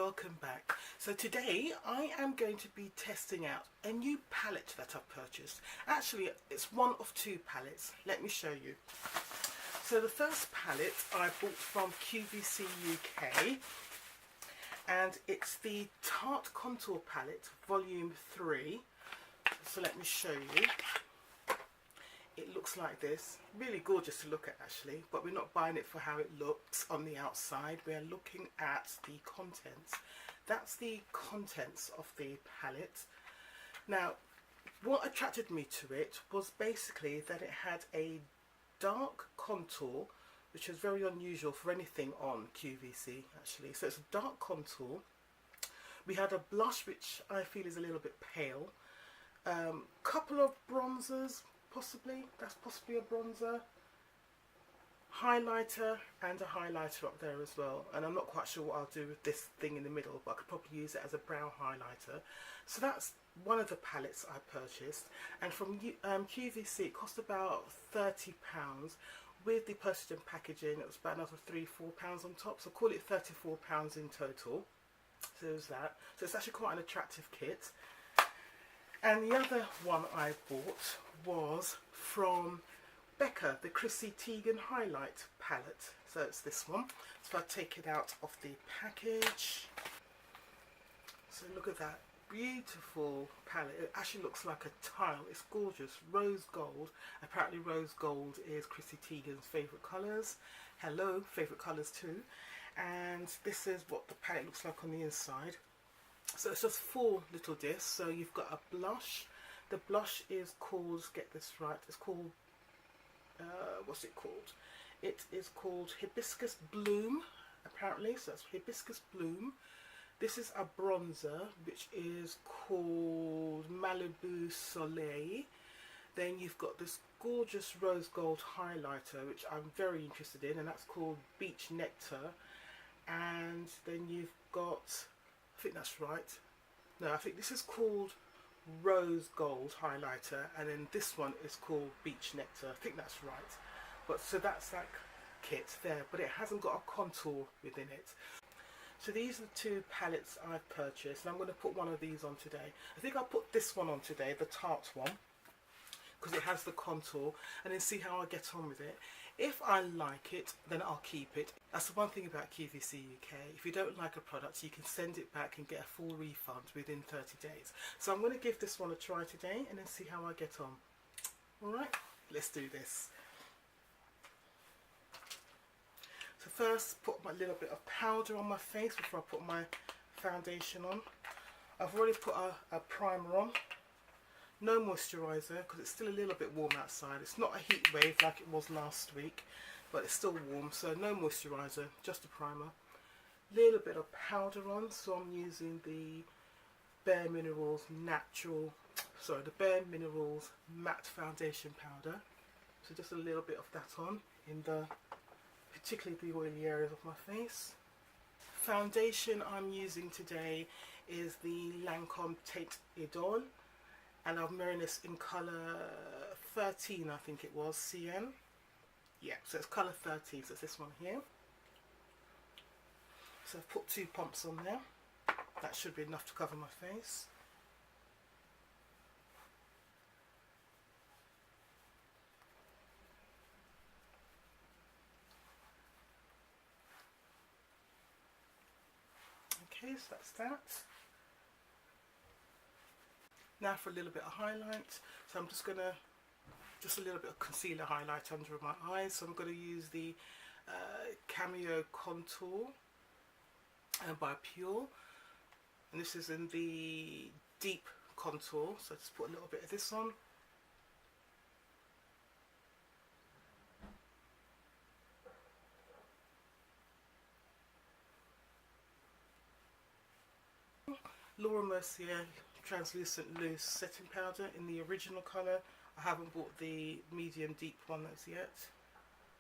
welcome back. So today I am going to be testing out a new palette that I've purchased. Actually, it's one of two palettes. Let me show you. So the first palette I bought from QVC UK, and it's the Tarte Contour Palette Volume 3. So let me show you. It looks like this. Really gorgeous to look at actually, but we're not buying it for how it looks on the outside. We're looking at the contents. That's the contents of the palette. Now, what attracted me to it was basically that it had a dark contour, which is very unusual for anything on QVC actually. So it's a dark contour. We had a blush, which I feel is a little bit pale. Couple of bronzers, possibly. That's possibly a bronzer. Highlighter and a highlighter up there as well. And I'm not quite sure what I'll do with this thing in the middle, but I could probably use it as a brow highlighter. So that's one of the palettes I purchased. And from QVC, it cost about £30. With the postage and packaging, it was about another £3–4 on top. So call it £34 in total. So there's that. So it's actually quite an attractive kit. And the other one I bought was from Becca, the Chrissy Teigen Highlight palette. So it's this one. So I'll take it out of the package. So look at that beautiful palette. It actually looks like a tile. It's gorgeous. Rose gold. Apparently rose gold is Chrissy Teigen's favourite colours. Hello, favourite colours too. And this is what the palette looks like on the inside. So it's just 4 little discs. So you've got a blush. The blush is called, get this right, it's called, what's it called? It is called Hibiscus Bloom, apparently. So that's Hibiscus Bloom. This is a bronzer, which is called Malibu Soleil. Then you've got this gorgeous rose gold highlighter, which I'm very interested in, and that's called Beach Nectar. And then you've got, I think that's right. No, I think this is called Rose Gold Highlighter, and then this one is called Beach Nectar. I think that's right. But so that's that kit there, but it hasn't got a contour within it. So these are the 2 palettes I've purchased, and I'm going to put one of these on today. I think I'll put this one on today, the Tarte one, because it has the contour, and then see how I get on with it. If I like it, then I'll keep it. That's the one thing about QVC UK. If you don't like a product, you can send it back and get a full refund within 30 days. So I'm going to give this one a try today and then see how I get on. Alright, let's do this. So first, put my little bit of powder on my face before I put my foundation on. I've already put a primer on. No moisturiser because it's still a little bit warm outside. It's not a heat wave like it was last week, but it's still warm, so no moisturiser, just a primer. Little bit of powder on, so I'm using the Bare Minerals the Bare Minerals matte foundation powder. So just a little bit of that on in particularly the oily areas of my face. Foundation I'm using today is the Lancome Teint Idole. And I'm wearing this in colour 13, I think it was, Sienne. Yeah, so it's colour 13, so it's this one here. So I've put 2 pumps on there. That should be enough to cover my face. Okay, so that's that. Now for a little bit of highlight. So I'm just a little bit of concealer highlight under my eyes. So I'm going to use the Cameo Contour by Pure. And this is in the deep contour. So just put a little bit of this on. Mercier translucent loose setting powder in the original colour. I haven't bought the medium deep one as yet.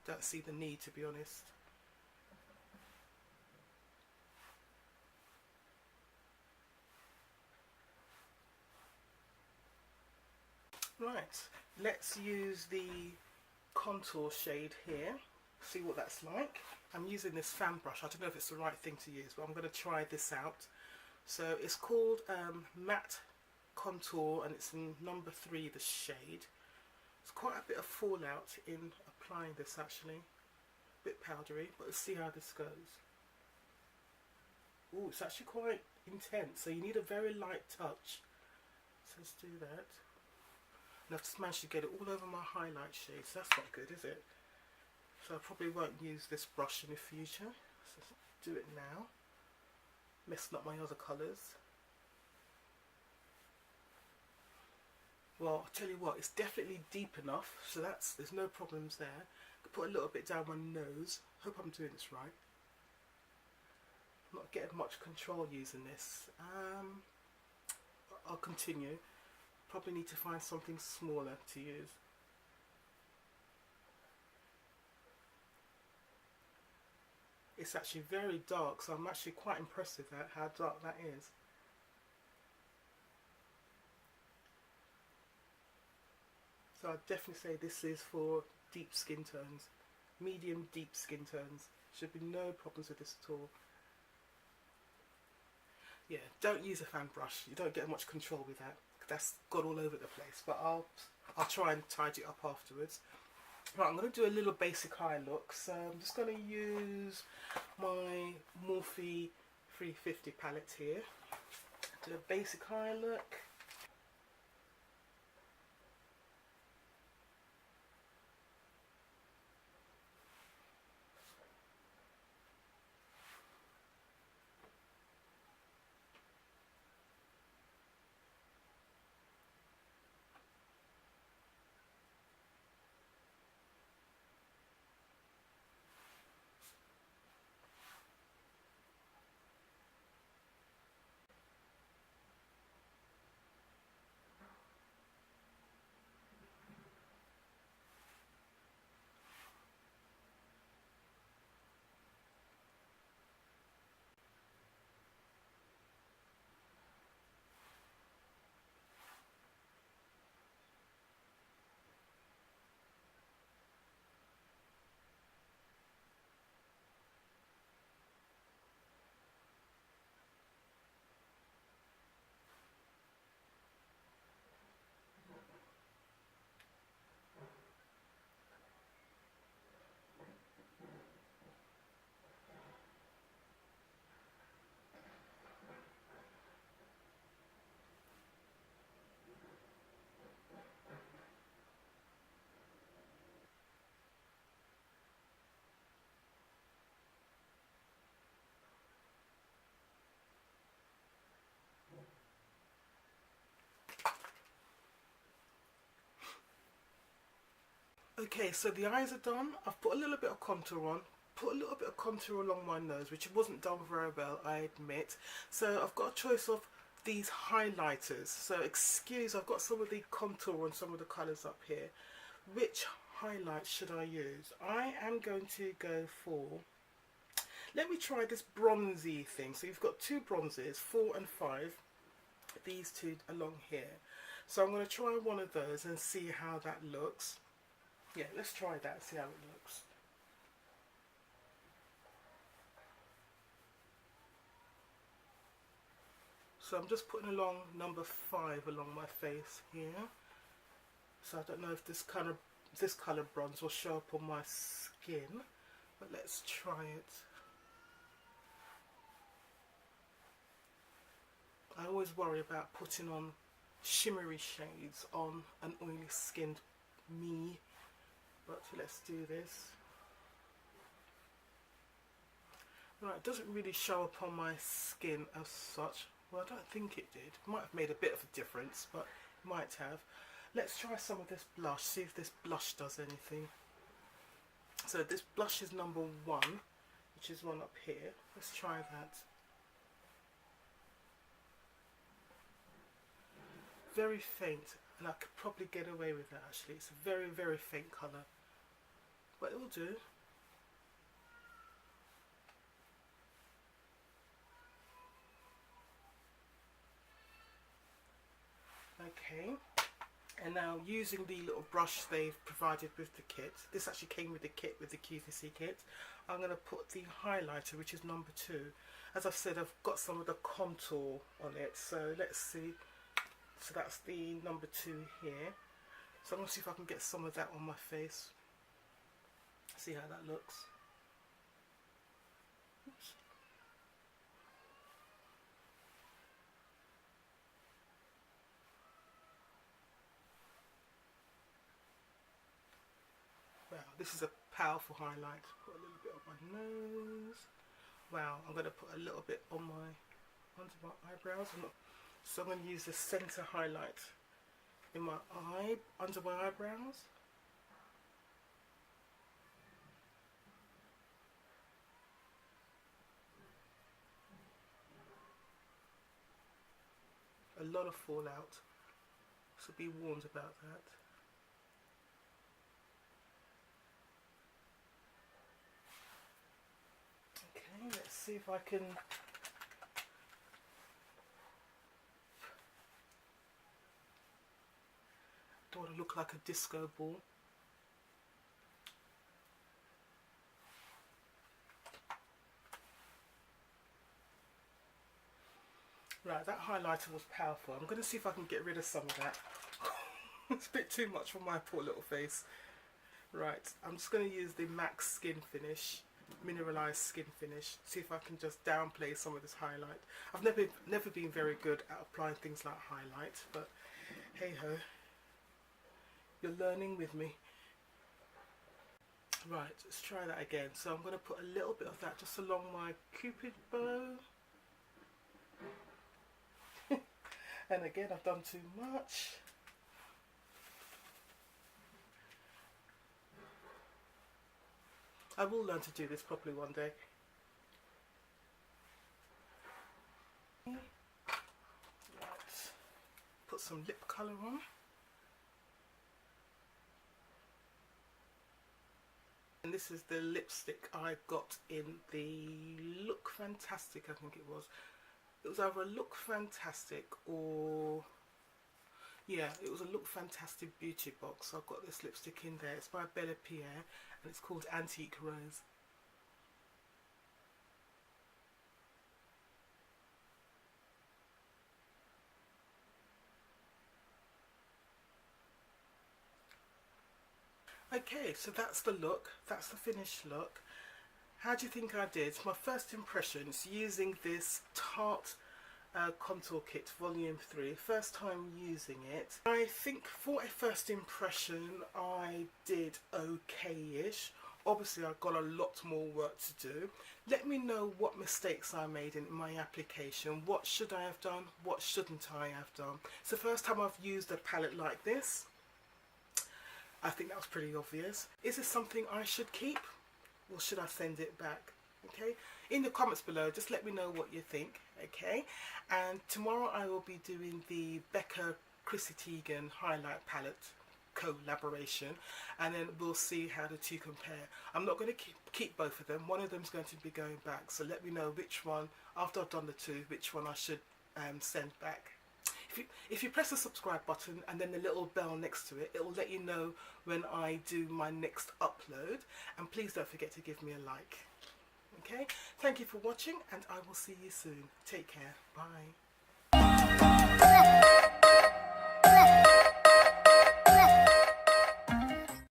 Don't see the need, to be honest. Right, let's use the contour shade here. see what that's like. I'm using this fan brush. I don't know if it's the right thing to use, but I'm going to try this out. So it's called Matte Contour, and it's in number 3, the shade. There's quite a bit of fallout in applying this actually. A bit powdery, but let's see how this goes. Oh, it's actually quite intense, so you need a very light touch. So let's do that. And I've just managed to get it all over my highlight shade, so that's not good, is it? So I probably won't use this brush in the future. So let's do it now. Messing up my other colours. Well, I'll tell you what, it's definitely deep enough, so there's no problems there. I could put a little bit down my nose. Hope I'm doing this right. I'm not getting much control using this. I'll continue. Probably need to find something smaller to use. It's actually very dark, so I'm actually quite impressed with that, how dark that is. So I'd definitely say this is for deep skin tones, medium deep skin tones. Should be no problems with this at all. Yeah, don't use a fan brush. You don't get much control with that. That's got all over the place. But I'll try and tidy it up afterwards. Right, I'm going to do a little basic eye look. So I'm just going to use my Morphe 350 palette here. Do a basic eye look. Okay, so the eyes are done. I've put a little bit of contour on. Put a little bit of contour along my nose, which wasn't done very well, I admit. So I've got a choice of these highlighters. So I've got some of the contour on some of the colours up here. Which highlight should I use? I am going to go for, let me try this bronzy thing. So you've got 2 bronzes, 4 and 5. These 2 along here. So I'm going to try one of those and see how that looks. Yeah, let's try that, see how it looks. So I'm just putting along number 5 along my face here. So I don't know if this colour bronze will show up on my skin, but let's try it. I always worry about putting on shimmery shades on an oily skinned me. But let's do this. Right, it doesn't really show up on my skin as such. Well, I don't think it did. It might have made a bit of a difference, but it might have. Let's try some of this blush, see if this blush does anything. So this blush is number 1, which is one up here. Let's try that. Very faint, and I could probably get away with that actually. It's a very, very faint colour, but it will do. Okay, And now using the little brush they've provided with the kit, this actually came with the kit, with the QVC kit, I'm going to put the highlighter, which is number 2. As I've said, I've got some of the contour on it, so let's see. So that's the number 2 here. So I'm going to see if I can get some of that on my face. See how that looks. Oops. Wow, this is a powerful highlight. Put a little bit on my nose. Wow, I'm going to put a little bit on under my eyebrows. So I'm going to use the center highlight in my eye, under my eyebrows. A lot of fallout, so be warned about that. Okay, let's see if I can don't want to look like a disco ball. Right, that highlighter was powerful. I'm going to see if I can get rid of some of that. It's a bit too much for my poor little face. Right, I'm just going to use the MAC Skin Finish, Mneralise Skin Finish. See if I can just downplay some of this highlight. I've never been very good at applying things like highlight, but hey ho, you're learning with me. Right, let's try that again. So I'm going to put a little bit of that just along my cupid bow. And again, I've done too much. I will learn to do this properly one day. Right. Put some lip colour on. And this is the lipstick I got in the Look Fantastic, I think it was. It was either a Look Fantastic or, yeah, it was a Look Fantastic beauty box. So I've got this lipstick in there. It's by Bella Pierre and it's called Antique Rose. Okay, so that's the look. That's the finished look. How do you think I did? My first impressions using this Tarte contour kit volume 3, first time using it. I think for a first impression I did okay-ish. Obviously I've got a lot more work to do. Let me know what mistakes I made in my application. What should I have done? What shouldn't I have done? It's the first time I've used a palette like this. I think that was pretty obvious. Is this something I should keep? Or should I send it back? Okay, in the comments below, just let me know what you think. Okay, and tomorrow I will be doing the Becca Chrissy Teigen highlight palette collaboration, and then we'll see how the two compare. I'm not going to keep both of them. One of them is going to be going back, so let me know which one, after I've done the two, which one I should send back. If you press the subscribe button and then the little bell next to it, it will let you know when I do my next upload. And please don't forget to give me a like. Okay, thank you for watching and I will see you soon. Take care. Bye.